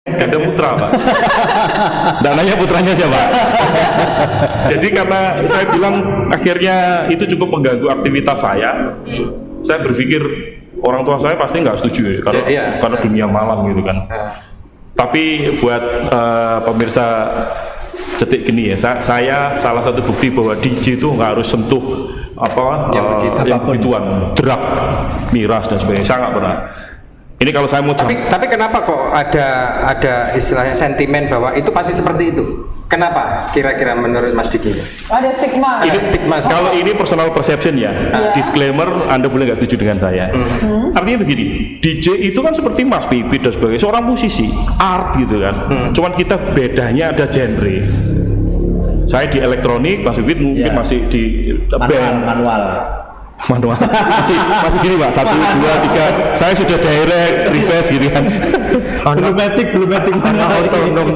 Ganda putra, Pak. Nggak nanya putranya siapa? Jadi karena saya bilang akhirnya itu cukup mengganggu aktivitas saya berpikir orang tua saya pasti nggak setuju ya, karena dunia malam gitu kan. Tapi buat pemirsa Cetik gini ya, saya salah satu bukti bahwa DJ itu nggak harus sentuh yang begituan, drug, miras dan sebagainya. Saya nggak pernah. Ini kalau saya mau tapi kenapa kok ada istilahnya sentimen bahwa itu pasti seperti itu? Kenapa kira-kira menurut Mas Diki? Ada stigma. Ini stigma. Kalau ini personal perception ya, disclaimer, Anda boleh nggak setuju dengan saya. Artinya begini, DJ itu kan seperti Mas Pipit dan sebagainya, seorang musisi, art gitu kan. Cuman kita bedanya ada genre. Saya di elektronik, Mas Pipit mungkin masih di manual. masih gini Pak, 1, 2, 3 saya sudah direct, reverse gitu kan. belum matic otonom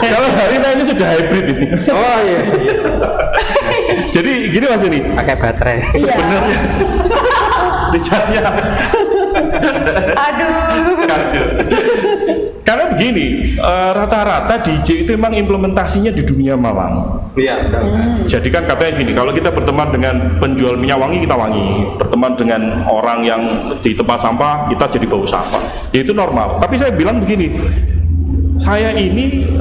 Kalau hari ini sudah hybrid ini. Oh iya. Jadi gini Mas Joni, Pakai baterai. sebenarnya recharge-nya Aduh. kacau. Karena begini, rata-rata DJ itu memang implementasinya di dunia malam. Iya. Jadi kan katanya gini, kalau kita berteman dengan penjual minyak wangi, kita wangi. Berteman dengan orang yang di tempat sampah, kita jadi bau sampah. Ya itu normal. Tapi saya bilang begini, saya ini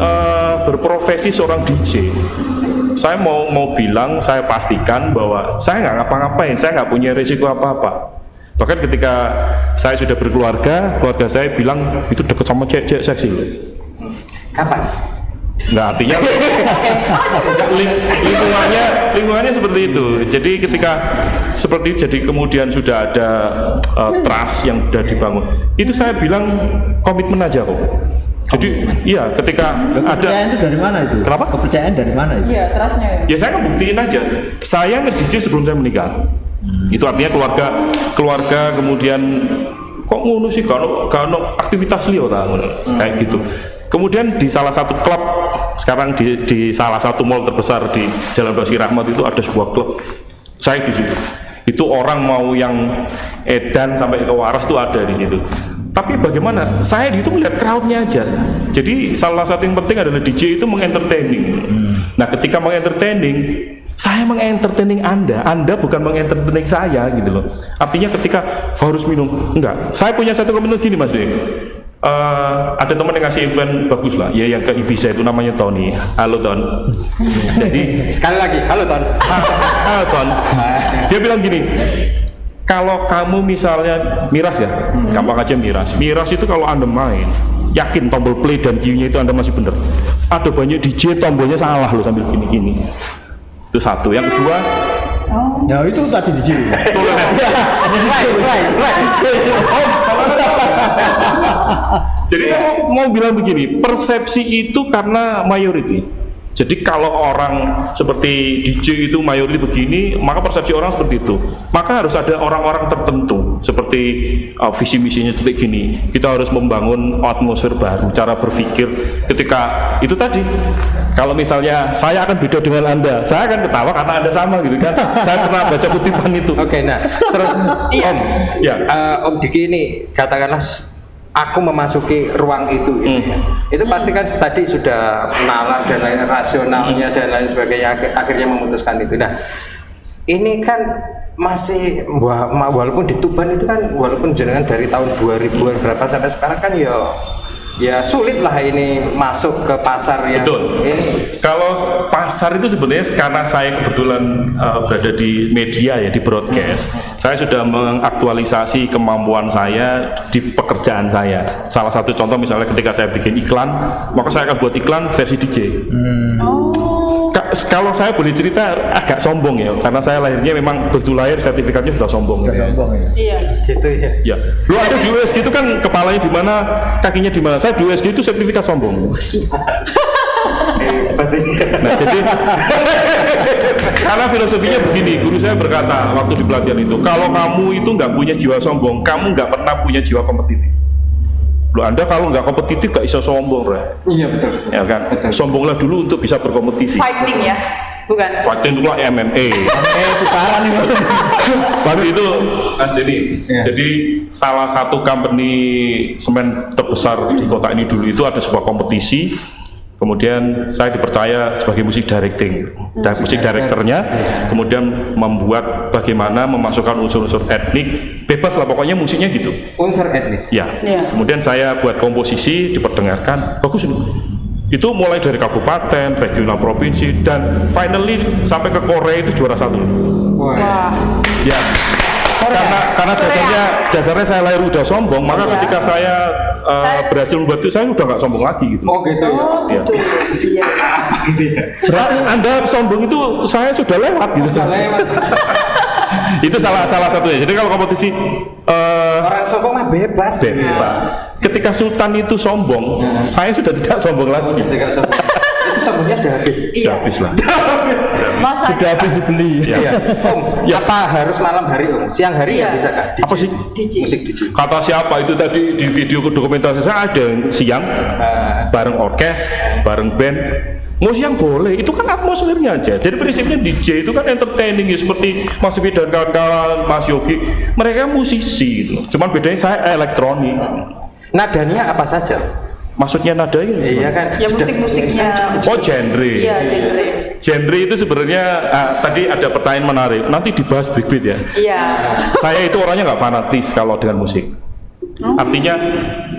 berprofesi seorang DJ. Saya mau bilang, saya pastikan bahwa saya nggak ngapa-ngapain, saya nggak punya risiko apa-apa. Bahkan ketika saya sudah berkeluarga, keluarga saya bilang itu deket sama cewek seksi loh. Kapan? Nggak, artinya lingkungannya seperti itu. Jadi ketika seperti itu, jadi kemudian sudah ada trust yang sudah dibangun. Itu saya bilang komitmen aja kok. Jadi iya, ketika ada kepercayaan itu dari mana itu? Kenapa? Kepercayaan dari mana itu? Iya, trustnya ya. Ya saya ngebuktiin aja. Saya nge-DJ sebelum saya menikah. Itu artinya keluarga kemudian kok ngono sih, kalau aktivitas liya ta ngono kayak gitu. Kemudian di salah satu klub sekarang di salah satu mall terbesar di Jalan Basuki Rahmat itu ada sebuah klub. Saya di situ. Itu orang mau yang edan sampai ke waras tuh ada di situ. Tapi bagaimana? Saya di itu melihat crowdnya aja. Jadi salah satu yang penting adalah DJ itu mengentertaining. Nah, ketika mengentertaining, saya mengentertaining Anda bukan mengentertaining saya gitu loh. Artinya ketika harus minum, enggak. Saya punya satu komitmen gini Mas Dek. Ada teman yang ngasih event bagus lah, ya yang ke Ibiza itu namanya Tony. Halo Ton. Jadi Sekali lagi, halo Ton. halo Ton. Dia bilang gini, kalau kamu misalnya miras ya, gampang aja miras. Miras itu kalau Anda main, yakin tombol play dan Q-nya itu Anda masih bener. Ada banyak DJ tombolnya salah loh sambil gini-gini. Itu satu. Yang kedua, Ya itu tadi DJ. jadi saya mau bilang begini, persepsi itu karena mayority. Jadi kalau orang seperti DJ itu mayority begini, maka persepsi orang seperti itu. Maka harus ada orang-orang tertentu seperti visi misinya seperti gini. Kita harus membangun atmosfer baru, cara berpikir. Ketika itu tadi, kalau misalnya saya akan beda dengan Anda, saya akan ketawa karena Anda sama gitu kan. Saya pernah baca kutipan itu. Oke, nah terus Om, Ya. Om Diki ini katakanlah aku memasuki ruang itu, gitu. Itu pasti kan tadi sudah nalar dan lain rasionalnya dan lain sebagainya, akhirnya memutuskan itu. Nah, ini kan masih walaupun di Tuban itu kan walaupun jenengan dari tahun 2000-an berapa sampai sekarang kan ya sulit lah ini masuk ke pasar yang Betul. ini. Kalau pasar itu sebenarnya karena saya kebetulan berada di media ya, di broadcast, saya sudah mengaktualisasi kemampuan saya di pekerjaan saya. Salah satu contoh misalnya ketika saya bikin iklan, maka saya akan buat iklan versi DJ. Kalau saya boleh cerita agak sombong ya, karena saya lahirnya memang begitu lahir sertifikatnya sudah sombong. Sombong ya. Iya. Gitu ya. Ya, lu ada di USG itu kan kepalanya di mana, kakinya di mana. Saya di USG itu sertifikat sombong. Nah, jadi karena filosofinya begini, guru saya berkata waktu di pelatihan itu, kalau kamu itu nggak punya jiwa sombong, kamu nggak pernah punya jiwa kompetitif. Loh, Anda kalau nggak kompetitif nggak bisa sombong, Re. Iya betul. Ya kan? Sombonglah dulu untuk bisa berkompetisi. Fighting ya. Bukan. Fighting itu lah MMA. Tukaran nih. Waktu itu Mas Denny, jadi salah satu company semen terbesar di kota ini dulu itu ada sebuah kompetisi. Kemudian saya dipercaya sebagai musik directing, dan musik directornya kemudian membuat bagaimana memasukkan unsur-unsur etnik, bebas lah pokoknya musiknya gitu. Unsur etnis. Ya. Iya. Kemudian saya buat komposisi, diperdengarkan, bagus ini. Itu mulai dari kabupaten, regional, provinsi, dan finally sampai ke Korea itu juara 1. Wah. Ya. Karena dasarnya saya lahir udah sombong, maka Iya. ketika saya berhasil membuat itu, saya udah nggak sombong lagi gitu. Oh gitu ya. Oh, gitu. Iya. Berarti Anda sombong itu saya sudah lewat gitu. Udah lewat. Itu salah satunya. Jadi kalau kompetisi Orang sombong mah bebas. bebas. Ketika Sultan itu sombong, saya sudah tidak sombong lagi. Jika sombong. Itu sombongnya sudah habis. Sudah habis lah. Masa Sudah habis dibeli. Ya. Om, apa harus malam hari Om? Siang hari Iya. nggak bisa kah? Apa sih? DJ. Musik DJ. Kata siapa itu tadi di video dokumentasi saya ada yang siang bareng orkes, bareng band. Mau siang boleh, itu kan atmosfernya aja. Jadi prinsipnya DJ itu kan entertaining ya, seperti Mas Yogi dan kawan-kawan, Mas Yogi. Mereka musisi gitu. Cuman bedanya saya elektronik. Nadanya apa saja? Maksudnya nada ini? Iya kan? Ya musik-musiknya. Oh genre. Iya, genre. Genre itu sebenarnya tadi ada pertanyaan menarik. Nanti dibahas breakbeat ya. Iya. Saya itu orangnya nggak fanatis kalau dengan musik. Artinya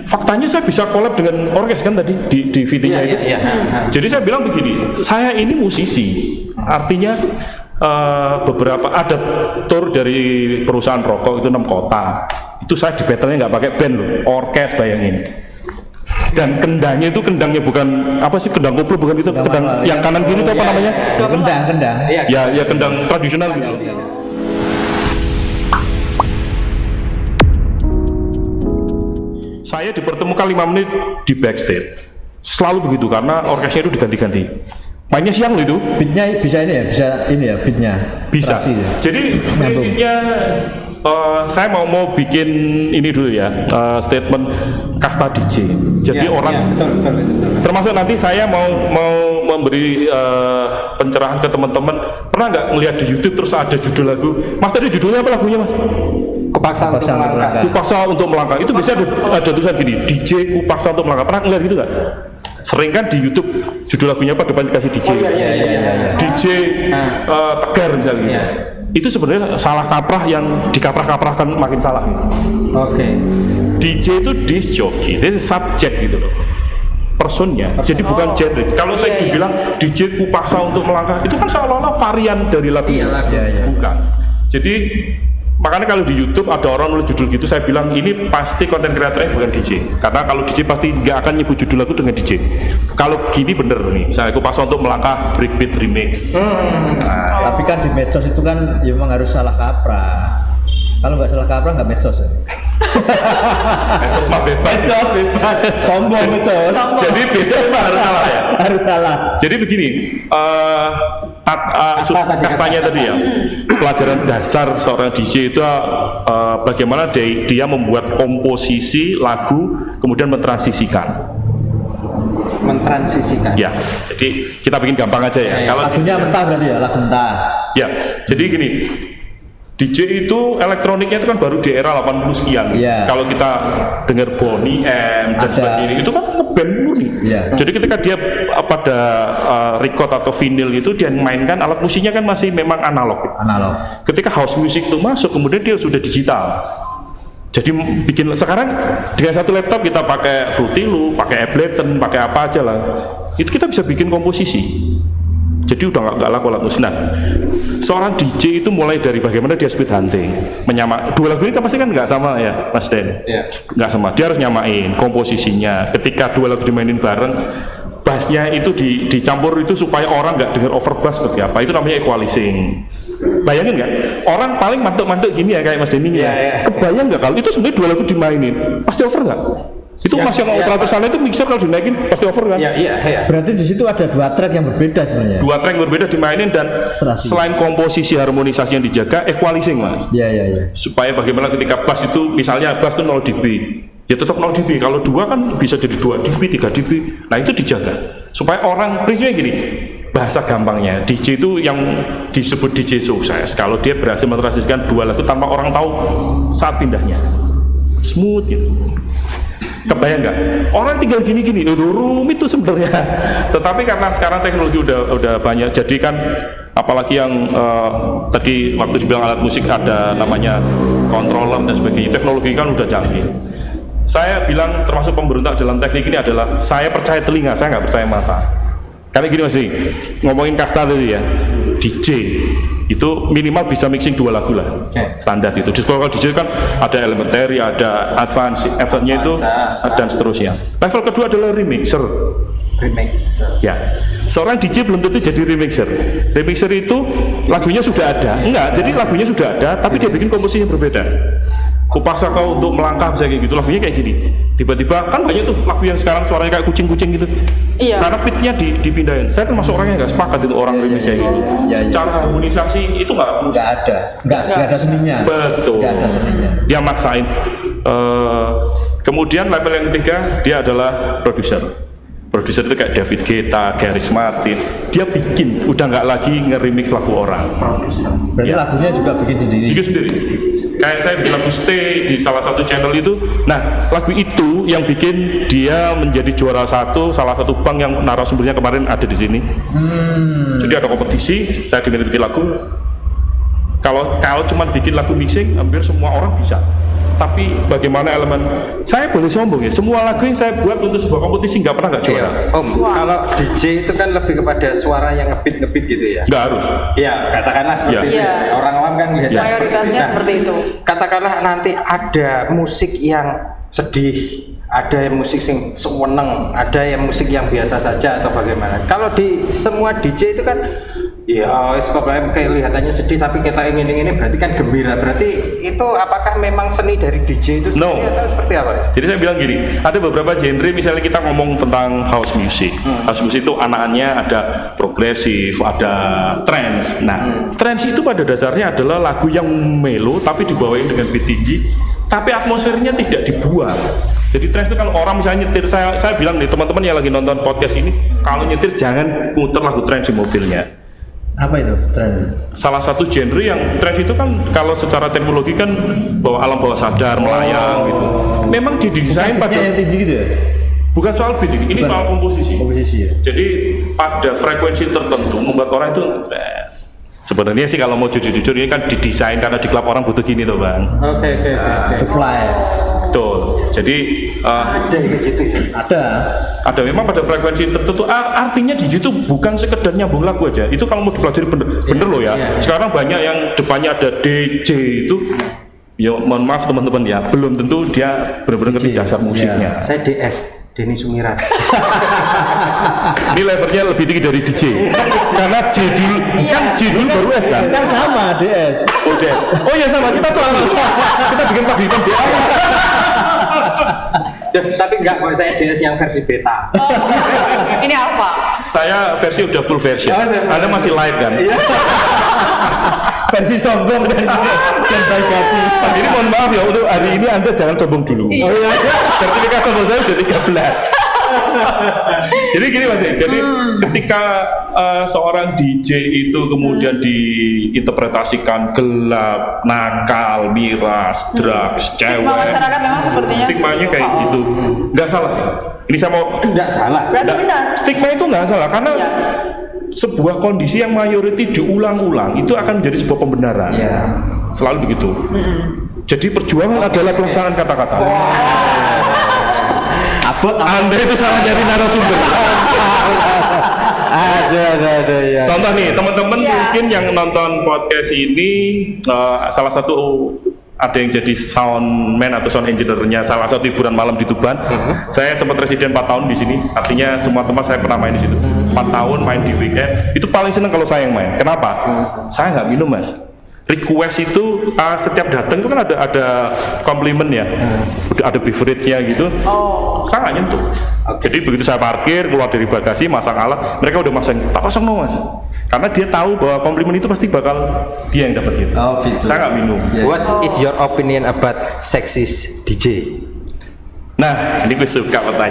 faktanya saya bisa collab dengan orkes kan tadi di videonya itu. Iya. Jadi saya bilang begini, saya ini musisi. Artinya beberapa ada tour dari perusahaan rokok itu 6 kota. Itu saya di battle-nya nggak pakai band loh, orkes bayangin. Dan kendangnya itu kendangnya bukan apa sih, kendang koplo bukan itu, kendang yang kanan kiri itu apa namanya? Kendang. Iya. Ya kendang tradisional gitu. Saya dipertemukan 5 menit di backstage. Selalu begitu karena orkesnya itu diganti-ganti. Mainnya siang loh itu. Beatnya bisa ini ya beatnya. Bisa. Terasi ya. Jadi prinsipnya saya mau bikin ini dulu ya, statement kasta DJ. Jadi orang betul. termasuk nanti saya mau memberi pencerahan ke teman-teman. Pernah nggak ngelihat di YouTube terus ada judul lagu? Mas tadi judulnya apa lagunya Mas? Kupaksa untuk melangkah. Kupaksa untuk melangkah. Itu bisa ada tulisan gini, DJ Kupaksa untuk melangkah. Pernah ngeliat gitu nggak? Sering kan di YouTube judul lagunya apa depan dikasih DJ. Iya. DJ Tegar misalnya. Iya. Itu sebenarnya salah kaprah yang dikaprah-kaprahkan makin salah. Oke. DJ itu disc jockey, itu subjek gitu loh. Personnya, jadi bukan genre. Kalau saya dibilang DJ Kupaksa untuk melangkah, itu kan seolah-olah varian dari lagu. Iya, lagu. Bukan. Jadi makanya kalau di YouTube ada orang nulis judul gitu, saya bilang ini pasti konten kreatornya bukan DJ. Karena kalau DJ pasti nggak akan nyebut judul lagu dengan DJ. Kalau gini bener nih, misalnya Kupaksa untuk melangkah breakbeat remix. Tapi kan di medsos itu kan ya memang harus salah kaprah. Kalau nggak salah kaprah nggak medsos ya. Medsos mah bebas. Sombong medsos. Jadi biasanya memang harus salah ya. Harus salah. Jadi begini, kastanya tadi ya, pelajaran dasar seorang DJ itu bagaimana dia membuat komposisi lagu kemudian mentransisikan. Ya, jadi kita bikin gampang aja ya. Kalau Lagunya mentah berarti ya, lagu mentah. ya, jadi gini. DJ itu elektroniknya itu kan baru di era 80 sekian. Iya. Kalau kita dengar Boney M dan Ada. sebagainya itu kan ngeband murni. Iya. Jadi ketika dia pada record atau vinyl itu dia mainkan alat musiknya kan masih memang analog. Analog. Ketika house music itu masuk kemudian dia sudah digital. Jadi bikin sekarang dengan satu laptop kita pakai Fruity Loop, pakai Ableton, pakai apa aja lah. Itu kita bisa bikin komposisi. Jadi udah nggak laku alat musik. Nah, seorang DJ itu mulai dari bagaimana dia speed hunting, dua lagu ini kan pasti kan nggak sama ya, Mas Den. Iya. Nggak sama. Dia harus nyamain komposisinya. Ketika dua lagu dimainin bareng, bassnya itu dicampur itu supaya orang nggak dengar overbass seperti apa. Itu namanya equalizing. Bayangin nggak? Orang paling mantuk-mantuk gini ya kayak Mas Denny ya. Iya. Kebayang nggak kalau itu sebenarnya dua lagu dimainin, pasti over nggak? Itu Ya, Mas yang ya, operator sana itu mixer kalau dinaikin pasti over kan? Iya. Berarti di situ ada 2 track yang berbeda sebenarnya. Dua track berbeda dimainin dan Serasi. selain komposisi harmonisasi yang dijaga, equalizing Mas. Iya. Supaya bagaimana ketika bass itu misalnya bass itu 0 dB, ya tetap 0 dB. Kalau 2 kan bisa jadi 2 dB, 3 dB. Nah itu dijaga supaya orang prinsipnya gini, bahasa gampangnya DJ itu yang disebut DJ sukses kalau dia berhasil mentranslasikan 2 lagu tanpa orang tahu saat pindahnya, smooth gitu. Kebayang nggak? Orang tinggal gini-gini, rumit itu sebenarnya. Tetapi karena sekarang teknologi udah banyak, jadi kan apalagi yang tadi waktu dibilang alat musik ada namanya controller dan sebagainya, teknologi kan udah canggih. Saya bilang termasuk pemberontak dalam teknik ini adalah saya percaya telinga, saya nggak percaya mata. Karena gini Mas Ri, ngomongin kasta tadi ya, DJ itu minimal bisa mixing 2 lagu lah, standar itu. Di kalau DJ kan ada elementary, ada advance, effortnya itu dan seterusnya. Level kedua adalah remixer. Ya, seorang DJ belum tentu jadi remixer. Remixer itu lagunya sudah ada, enggak, jadi lagunya sudah ada, tapi dia bikin komposisi yang berbeda. Kupaksa kau untuk melangkah bisa kayak gitu, lagunya kayak gini. Tiba-tiba kan banyak tuh lagu yang sekarang suaranya kayak kucing-kucing gitu. Iya. Karena pitnya dipindahin. Saya termasuk orang yang nggak sepakat itu orang remix kayak gitu. Secara harmonisasi itu nggak ada seninya. Betul. Nggak ada seninya. Dia maksain. Kemudian level yang ketiga dia adalah produser. Produser itu kayak David Guetta, Gareth Martin. Dia bikin, udah nggak lagi nge-remix lagu orang. Berarti lagunya juga bikin sendiri. Bikin sendiri. Kayak saya bikin lagu Stay di salah satu channel itu. Nah, lagu itu yang bikin dia menjadi juara salah satu bank yang narasumbernya kemarin ada di sini. Jadi ada kompetisi, saya diminta bikin lagu. Kalau cuma bikin lagu mixing, hampir semua orang bisa. Tapi bagaimana elemen, saya boleh sombong ya, semua lagu yang saya buat untuk sebuah kompetisi nggak pernah nggak juara. Om, kalau DJ itu kan lebih kepada suara yang ngebit gitu ya? Nggak harus. Iya, katakanlah seperti itu. Iya. Orang awam kan melihatnya. Mayoritasnya seperti itu. Katakanlah nanti ada musik yang sedih, ada yang musik yang seneng, ada yang musik yang biasa saja atau bagaimana. Kalau di semua DJ itu kan ya pokoknya kelihatannya sedih tapi kita ingin ini berarti kan gembira. Berarti itu apakah memang seni dari DJ itu sendiri atau seperti apa? Jadi saya bilang gini, ada beberapa genre misalnya kita ngomong tentang house music. House music itu anakannya ada progresif, ada trance. Nah, trance itu pada dasarnya adalah lagu yang mellow tapi dibawain dengan beat tinggi, tapi atmosfernya tidak dibuang. Jadi trance itu kalau orang misalnya nyetir, saya bilang nih teman-teman yang lagi nonton podcast ini, kalau nyetir jangan muter lagu trance di mobilnya. Apa itu trance? Salah satu genre yang trance itu kan kalau secara teknologi kan bawa alam bawah sadar, melayang gitu. Memang didesain pada yang tinggi gitu ya? bukan soal beat ini soal komposisi. Komposisi ya. Jadi pada frekuensi tertentu membuat orang itu sebenarnya sih kalau mau jujur-jujur ini kan didesain karena di klub orang butuh gini tuh Bang. Oke. To fly. Betul. Jadi Ada yang gitu ya? ada memang pada frekuensi tertentu. Artinya di situ bukan sekedar nyambung lagu aja. Itu kalau mau dipelajari bener loh ya. Sekarang banyak yang depannya ada DJ itu. Ya mohon maaf teman-teman ya, belum tentu dia benar-benar ngerti dasar musiknya. Saya DS. Denny Sumirat. Ini levelnya lebih tinggi dari DJ. Karena J dulu, kan J dulu baru S kan? Kan sama DS. Oh DS. Oh iya sama, kita sama. Kita bikin pabrikan dia. Tapi enggak, kalau saya DS yang versi beta. Oh, ini apa? Saya versi udah full version. Anda masih live kan? Versi sombong dan baik hati. Mas ini mohon maaf ya, untuk hari ini Anda jangan sombong dulu. Sertifikat sombong saya udah 13. Jadi gini Mas, jadi ketika seorang DJ itu kemudian diinterpretasikan gelap, nakal, miras, drugs, cewek. Stigma masyarakat memang sepertinya Stigmanya kayak gitu. Nggak salah sih. Ini saya mau Enggak salah. Berarti benar. stigma itu nggak salah karena Ya. sebuah kondisi yang mayoriti diulang-ulang itu akan menjadi sebuah pembenaran. Selalu begitu. Jadi perjuangan adalah pelaksanaan kata-kata. Anda itu salah dari narasumber. Ada ya. Contoh nih teman-teman mungkin yang nonton podcast ini salah satu ada yang jadi soundman atau sound engineer-nya salah satu hiburan malam di Tuban. Saya sempat residen 4 tahun di sini. Artinya semua tempat saya pernah main di situ. 4 tahun main di weekend. Itu paling seneng kalau saya yang main. Kenapa? Saya nggak minum Mas. Request itu setiap datang itu kan ada komplimen ya, ada beverage-nya gitu. Saya nggak nyentuh. Jadi begitu saya parkir keluar dari bagasi masang alat, mereka udah masang, tak pasang no Mas. Karena dia tahu bahwa komplimen itu pasti bakal dia yang dapat gitu. Saya nggak minum. What is your opinion about sexist DJ? Nah, ini gue suka pertanyaan.